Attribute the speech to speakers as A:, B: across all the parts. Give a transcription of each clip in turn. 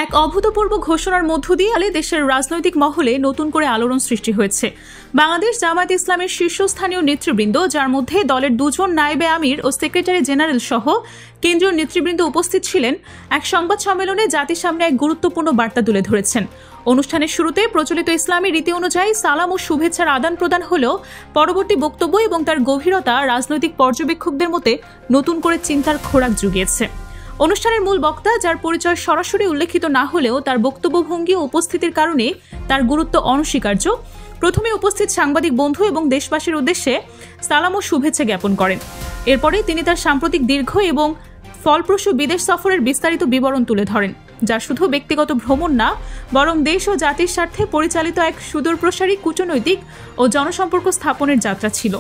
A: এক অভূতপূর্ব ঘোষণার মধ্য দিয়ে দেশের রাজনৈতিক মহলে নতুন করে আলোড়ন সৃষ্টি হয়েছে। বাংলাদেশ জামায়াতে ইসলামের শীর্ষস্থানীয় নেতৃবৃন্দ, যার মধ্যে দলের দুজন নায়েবে আমির ও সেক্রেটারি জেনারেল সহ কেন্দ্রীয় নেতৃবৃন্দ উপস্থিত ছিলেন, এক সংবাদ সম্মেলনে জাতির সামনে এক গুরুত্বপূর্ণ বার্তা তুলে ধরেছেন। অনুষ্ঠানের শুরুতে প্রচলিত ইসলামী রীতি অনুযায়ী সালাম ও শুভেচ্ছার আদান প্রদান হলেও পরবর্তী বক্তব্য এবং তার গভীরতা রাজনৈতিক পর্যবেক্ষকদের মধ্যে নতুন করে চিন্তার খোরাক জুগিয়েছে। অনুষ্ঠানের মূল বক্তা, যার পরিচয় সরাসরি উল্লেখিত না হলেও তার বক্তব্য ভঙ্গি ও উপস্থিতির কারণে তার গুরুত্ব অনস্বীকার্য, প্রথমে উপস্থিত সাংবাদিক বন্ধু এবং দেশবাসীর উদ্দেশ্যে সালাম ও শুভেচ্ছা জ্ঞাপন করেন। এরপরে তিনি তার সাম্প্রতিক দীর্ঘ এবং ফলপ্রসূ বিদেশ সফরের বিস্তারিত বিবরণ তুলে ধরেন, যা শুধু ব্যক্তিগত ভ্রমণ না, বরং দেশ ও জাতির স্বার্থে পরিচালিত এক সুদূরপ্রসারী কূটনৈতিক ও জনসম্পর্ক স্থাপনের যাত্রা ছিল।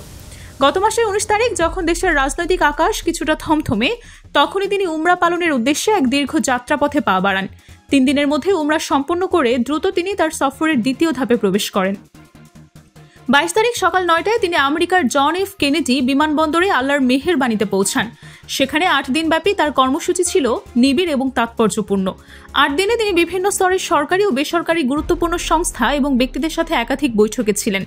A: গত মাসের 19 তারিখ যখন দেশের রাজনৈতিক আকাশ কিছুটা থমথমে, তখনই তিনি উমরা পালনের উদ্দেশ্যে এক দীর্ঘ যাত্রাপথে পা বাড়ান। 3 দিনের মধ্যে উমরা সম্পন্ন করে দ্রুত তিনি তার সফরের দ্বিতীয় ধাপে প্রবেশ করেন। 22 তারিখ সকাল 9টায় তিনি আমেরিকার জন এফ কেনেডি বিমানবন্দরে আল্লাহর মেহেরবাণীতে পৌঁছান। সেখানে 8 দিনব্যাপী তার কর্মসূচি ছিল নিবিড় এবং তাৎপর্যপূর্ণ। 8 দিনে তিনি বিভিন্ন স্তরের সরকারি ও বেসরকারি গুরুত্বপূর্ণ সংস্থা এবং ব্যক্তিদের সাথে একাধিক বৈঠকে ছিলেন।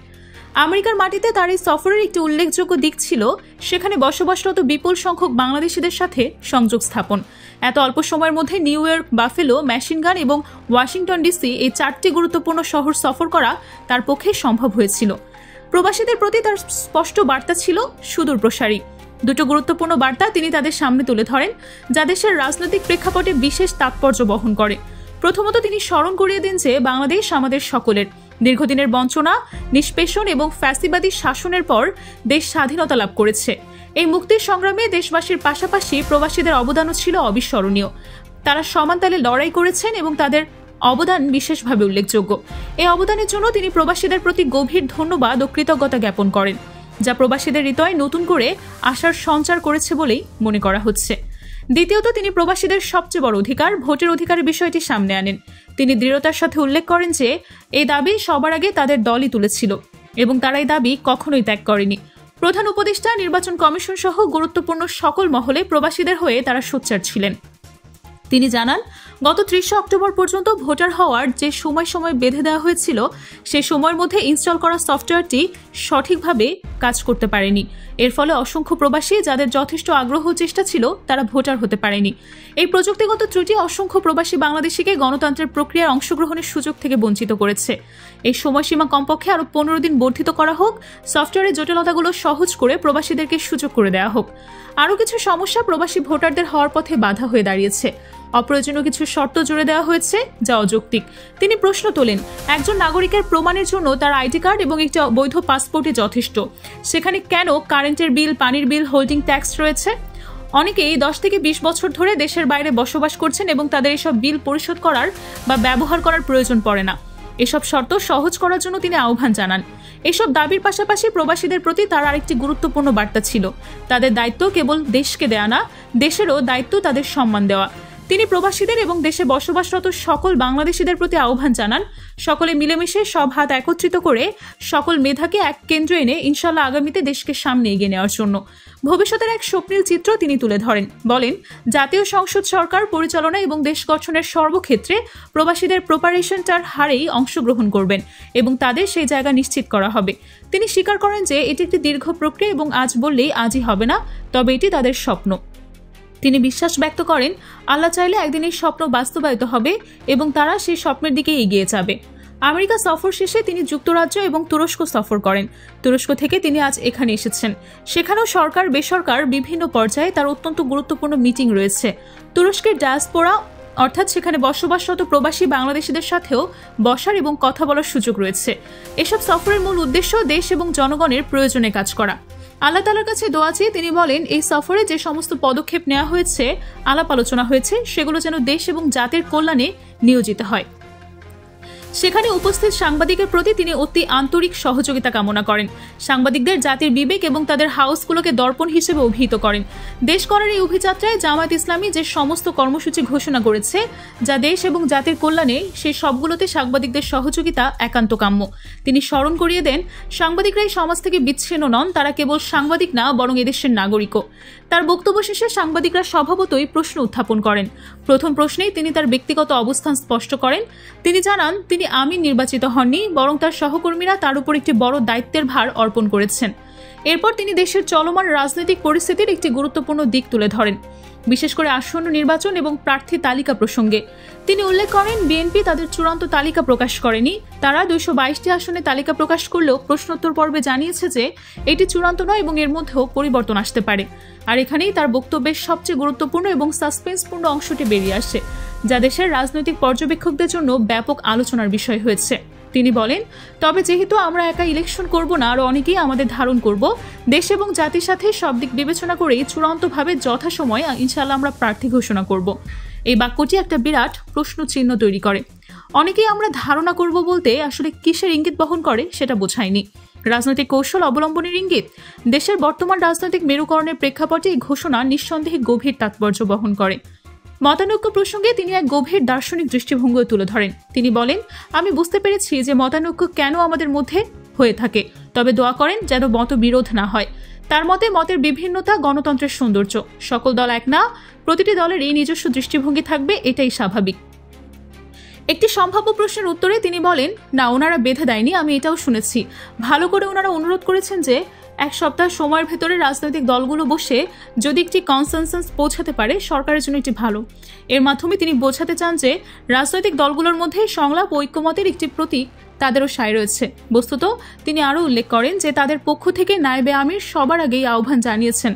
A: আমেরিকার মাটিতে তার এই সফরের একটি উল্লেখযোগ্য দিক ছিল সেখানে বসবাসরত বিপুল সংখ্যক বাংলাদেশিদের সাথে সংযোগ স্থাপন। এত অল্প সময়ের মধ্যে নিউ ইয়র্ক, বাফেলো, মেশিনগান এবং ওয়াশিংটন ডিসি এই 4টি গুরুত্বপূর্ণ শহর সফর করা তার পক্ষে সম্ভব হয়েছিল। প্রবাসীদের প্রতি তার স্পষ্ট বার্তা ছিল সুদূরপ্রসারী। 2টো গুরুত্বপূর্ণ বার্তা তিনি তাদের সামনে তুলে ধরেন, যা দেশের রাজনৈতিক প্রেক্ষাপটে বিশেষ তাৎপর্য বহন করে। প্রথমত তিনি স্মরণ করিয়ে দেন যে বাংলাদেশ আমাদের সকলের। দীর্ঘদিনের বঞ্চনা, নিষ্পেষণ এবং ফ্যাসিবাদী শাসনের পর দেশ স্বাধীনতা লাভ করেছে। এই মুক্তির সংগ্রামে দেশবাসীর পাশাপাশি প্রবাসীদের অবদানও ছিল অবিস্মরণীয়। তারা সমান তালে লড়াই করেছেন এবং তাদের অবদান বিশেষভাবে উল্লেখযোগ্য। এই অবদানের জন্য তিনি প্রবাসীদের প্রতি গভীর ধন্যবাদ ও কৃতজ্ঞতা জ্ঞাপন করেন, যা প্রবাসীদের হৃদয়ে নতুন করে আশার সঞ্চার করেছে বলেই মনে করা হচ্ছে। দ্বিতীয়ত, তিনি প্রবাসীদের সবচেয়ে বড় অধিকার, ভোটের অধিকারের বিষয়টি সামনে আনেন। তিনি দৃঢ়তার সাথে উল্লেখ করেন যে এই দাবি সবার আগে তাদের দলই তুলেছিল এবং তারা এই দাবি কখনোই ত্যাগ করেনি। প্রধান উপদেষ্টা, নির্বাচন কমিশন সহ গুরুত্বপূর্ণ সকল মহলে প্রবাসীদের হয়ে তারা সোচ্চার ছিলেন। তিনি জানান, গত 30 অক্টোবর পর্যন্ত ভোটার হওয়ার যে সময় বেঁধে দেওয়া হয়েছিল, সেই সময়ের মধ্যে ইনস্টল করা সফটওয়্যারটি সঠিকভাবে কাজ করতে পারেনি। এর ফলে অসংখ্য প্রবাসী, যাদের যথেষ্ট আগ্রহ ও চেষ্টা ছিল, তারা ভোটার হতে পারেনি। এই প্রযুক্তিগত ত্রুটি অসংখ্য প্রবাসী বাংলাদেশিকে গণতন্ত্রের প্রক্রিয়ায় অংশগ্রহণের সুযোগ থেকে বঞ্চিত করেছে। এই সময়সীমা কমপক্ষে আরও 15 দিন বর্ধিত করা হোক, সফটওয়্যারের জটিলতাগুলো সহজ করে প্রবাসীদেরকে সুযোগ করে দেওয়া হোক। আরও কিছু সমস্যা প্রবাসী ভোটারদের হওয়ার পথে বাধা হয়ে দাঁড়িয়েছে। অপ্রয়োজনীয় কিছু শর্ত জুড়ে দেওয়া হয়েছে, যা অযৌক্তিক। তিনি প্রশ্ন তোলেন, একজন নাগরিকের প্রমাণের জন্য তার আইডি কার্ড এবং একটি বৈধ পাসপোর্টই যথেষ্ট। সেখানে কেন কারেন্টের বিল, পানির বিল, হোল্ডিং ট্যাক্স রয়েছে? অনেকেই 10 থেকে 20 বছর ধরে দেশের বাইরে বসবাস করছেন এবং তাদের এসব বিল পরিশোধ করার বা ব্যবহার করার প্রয়োজন পড়ে না। এসব শর্ত সহজ করার জন্য তিনি আহ্বান জানান। এসব দাবির পাশাপাশি প্রবাসীদের প্রতি তার আরেকটি গুরুত্বপূর্ণ বার্তা ছিল, তাদের দায়িত্ব কেবল দেশকে দেয়া না, দেশেরও দায়িত্ব তাদের সম্মান দেওয়া। তিনি প্রবাসীদের এবং দেশে বসবাসরত সকল বাংলাদেশিদের প্রতি আহ্বান জানান, সকলে মিলেমিশে সব হাত একত্রিত করে সকল মেধাকে এক কেন্দ্রে এনে ইনশাল্লাহ আগামীতে দেশকে সামনে এগিয়ে নেওয়ার জন্য ভবিষ্যতের এক স্বপ্নীল চিত্র তিনি তুলে ধরেন। বলেন, জাতীয় সংসদ সরকার পরিচালনা এবং দেশ গঠনের সর্বক্ষেত্রে প্রবাসীদের প্রপারেশনটার হারেই অংশগ্রহণ করবেন এবং তাদের সেই জায়গা নিশ্চিত করা হবে। তিনি স্বীকার করেন যে এটি একটি দীর্ঘ প্রক্রিয়া এবং আজ বললেই আজই হবে না, তবে এটি তাদের স্বপ্ন। তিনি বিশ্বাস ব্যক্ত করেন, আল্লাহ চাইলে একদিন এই স্বপ্ন বাস্তবায়িত হবে এবং তারা সেই স্বপ্নের দিকে এগিয়ে যাবে। আমেরিকা সফর শেষে তিনি যুক্তরাজ্য এবং তুরস্ক সফর করেন। তুরস্ক থেকে তিনি আজ এখানে এসেছেন। সেখানেও সরকার বেসরকার বিভিন্ন পর্যায়ে তার অত্যন্ত গুরুত্বপূর্ণ মিটিং রয়েছে। তুরস্কের ডায়াসপোরা, অর্থাৎ সেখানে বসবাসরত প্রবাসী বাংলাদেশিদের সাথেও বসার এবং কথা বলার সুযোগ রয়েছে। এসব সফরের মূল উদ্দেশ্য দেশ এবং জনগণের প্রয়োজনে কাজ করা। আল্লাহ তাআলার কাছে দোয়া চেয়ে তিনি বলেন, এই সফরে যে সমস্ত পদক্ষেপ নেওয়া হয়েছে, আলাপ আলোচনা হয়েছে, সেগুলো যেন দেশ এবং জাতির কল্যাণে নিয়োজিত হয়। সেখানে উপস্থিত সাংবাদিকের প্রতি তিনি অতি আন্তরিক সহযোগিতা কামনা করেন। সাংবাদিকদের জাতির বিবেক এবং তাদের হাউসগুলোকে দর্পণ হিসেবে অভিহিত করেন। দেশ করার এই অভিযাত্রায় জামায়াত ইসলামী যে সমস্ত কর্মসূচি ঘোষণা করেছে যা দেশ এবং জাতির কল্যাণে, সেই সবগুলোতে সাংবাদিকদের সহযোগিতা একান্ত কাম্য। তিনি স্মরণ করিয়ে দেন, সাংবাদিকরা এই সমাজ থেকে বিচ্ছিন্ন নন, তারা কেবল সাংবাদিক না, বরং এদেশের নাগরিকও। তার বক্তব্য শেষে সাংবাদিকরা স্বভাবতই প্রশ্ন উত্থাপন করেন। প্রথম প্রশ্নেই তিনি তার ব্যক্তিগত অবস্থান স্পষ্ট করেন। তিনি জানান তিনি আমির নির্বাচিত হননি, বরং তার সহকর্মীরা তার উপর একটি বড় দায়িত্বের ভার অর্পণ করেছেন। এরপর তিনি দেশের চলমান রাজনৈতিক পরিস্থিতির একটি গুরুত্বপূর্ণ দিক তুলে ধরেন, বিশেষ করে আসন্ন নির্বাচন এবং প্রার্থী তালিকা প্রসঙ্গে। তিনি উল্লেখ করেন, বিএনপি তাদের চূড়ান্ত তালিকা প্রকাশ করেনি। তারা 222টি আসনে তালিকা প্রকাশ করলেও প্রশ্নোত্তর পর্বে জানিয়েছে যে এটি চূড়ান্ত নয় এবং এর মধ্যেও পরিবর্তন আসতে পারে। আর এখানেই তার বক্তব্যের সবচেয়ে গুরুত্বপূর্ণ এবং সাসপেন্সপূর্ণ অংশটি বেরিয়ে আসে, যা দেশের রাজনৈতিক পর্যবেক্ষকদের জন্য ব্যাপক আলোচনার বিষয় হয়েছে। তিনি বলেন, তবে যেহেতু আমরা একা ইলেকশন করব না, আরও অনেকেই আমাদের ধারণ করব, দেশ এবং জাতির সাথে সব দিক বিবেচনা করেই চূড়ান্তভাবে যথাসময়ে ইনশাআল্লাহ আমরা প্রার্থী ঘোষণা করব। এই বাক্যটি একটা বিরাট প্রশ্ন চিহ্ন তৈরি করে। অনেকেই আমরা ধারণা করব বলতে আসলে কিসের ইঙ্গিত বহন করে সেটা বোঝায়নি। রাজনৈতিক কৌশল অবলম্বনের ইঙ্গিত? দেশের বর্তমান রাজনৈতিক মেরুকরণের প্রেক্ষাপটে এই ঘোষণা নিঃসন্দেহে গভীর তাৎপর্য বহন করে। মতানৈক্য প্রসঙ্গে তিনি এক গভীর দার্শনিক দৃষ্টিভঙ্গি তুলে ধরেন। তিনি বলেন, আমি বুঝতে পেরেছি যে মতানৈক্য কেন আমাদের মধ্যে হয়ে থাকে, তবে দোয়া করেন যেন মতবিরোধ না হয়। তার মতে মতের বিভিন্নতা গণতন্ত্রের সৌন্দর্য। সকল দল এক না, প্রতিটি দলের এই নিজস্ব দৃষ্টিভঙ্গি থাকবে, এটাই স্বাভাবিক। একটি সম্ভাব্য প্রশ্নের উত্তরে তিনি বলেন, না, ওনারা বেঁধে দেয়নি, আমি এটাও শুনেছি। ভালো করে ওনারা অনুরোধ করেছেন যে এক সপ্তাহ সময়ের ভেতরে রাজনৈতিক দলগুলো বসে যদি একটি কনসেনসাস পৌঁছাতে পারে, সরকারের জন্য এটি ভালো। এর মাধ্যমে তিনি বোঝাতে চান যে রাজনৈতিক দলগুলোর মধ্যে সংলাপ ঐক্যমতের একটি প্রতীক তাদেরও সায় রয়েছে। বস্তুত তিনি আরও উল্লেখ করেন যে তাদের পক্ষ থেকে নায়েবে আমির সবার আগেই আহ্বান জানিয়েছেন,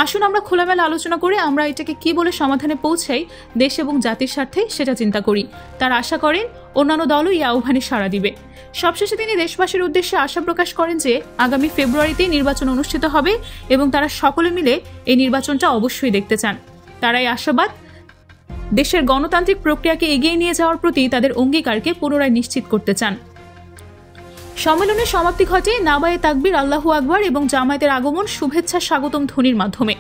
A: আসুন আমরা খোলামেলা আলোচনা করে আমরা এটাকে কি বলে সমাধানে পৌঁছাই, দেশ এবং জাতির স্বার্থে সেটা চিন্তা করি। তার আশা করেন অন্যান্য দলও এই আহ্বানে সাড়া দিবে। সবশেষে তিনি দেশবাসীর উদ্দেশ্যে আশা প্রকাশ করেন যে আগামী ফেব্রুয়ারিতে নির্বাচন অনুষ্ঠিত হবে এবং তারা সকলে মিলে এই নির্বাচনটা অবশ্যই দেখতে চান। তারা এই আশাবাদ দেশের গণতান্ত্রিক প্রক্রিয়াকে এগিয়ে নিয়ে যাওয়ার প্রতি তাদের অঙ্গীকারকে পুনরায় নিশ্চিত করতে চান। সম্মেলনের সমাপ্তি ঘটে নাবায়ে তাকবীর, আল্লাহু আকবার এবং জামায়াতের আগমন শুভেচ্ছা স্বাগতম ধ্বনির মাধ্যমে,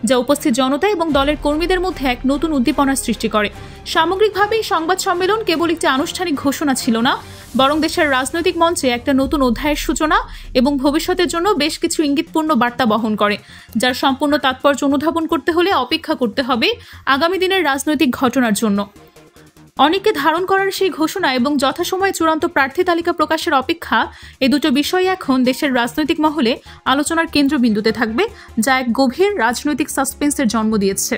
A: যা উপস্থিত জনতা এবং দলের কর্মীদের মধ্যে এক নতুন উদ্দীপনার সৃষ্টি করে। সামগ্রিকভাবে এই সংবাদ সম্মেলন কেবল একটি আনুষ্ঠানিক ঘোষণা ছিল না, বরং দেশের রাজনৈতিক মঞ্চে একটা নতুন অধ্যায়ের সূচনা এবং ভবিষ্যতের জন্য বেশ কিছু ইঙ্গিতপূর্ণ বার্তা বহন করে, যার সম্পূর্ণ তাৎপর্য অনুধাবন করতে হলে অপেক্ষা করতে হবে আগামী দিনের রাজনৈতিক ঘটনার জন্য। অনেককে ধারণ করার সেই ঘোষণা এবং যথাসময়ে চূড়ান্ত প্রার্থী তালিকা প্রকাশের অপেক্ষা, এই দুটো বিষয় এখন দেশের রাজনৈতিক মহলে আলোচনার কেন্দ্রবিন্দুতে থাকবে, যা এক গভীর রাজনৈতিক সাসপেন্সের জন্ম দিয়েছে।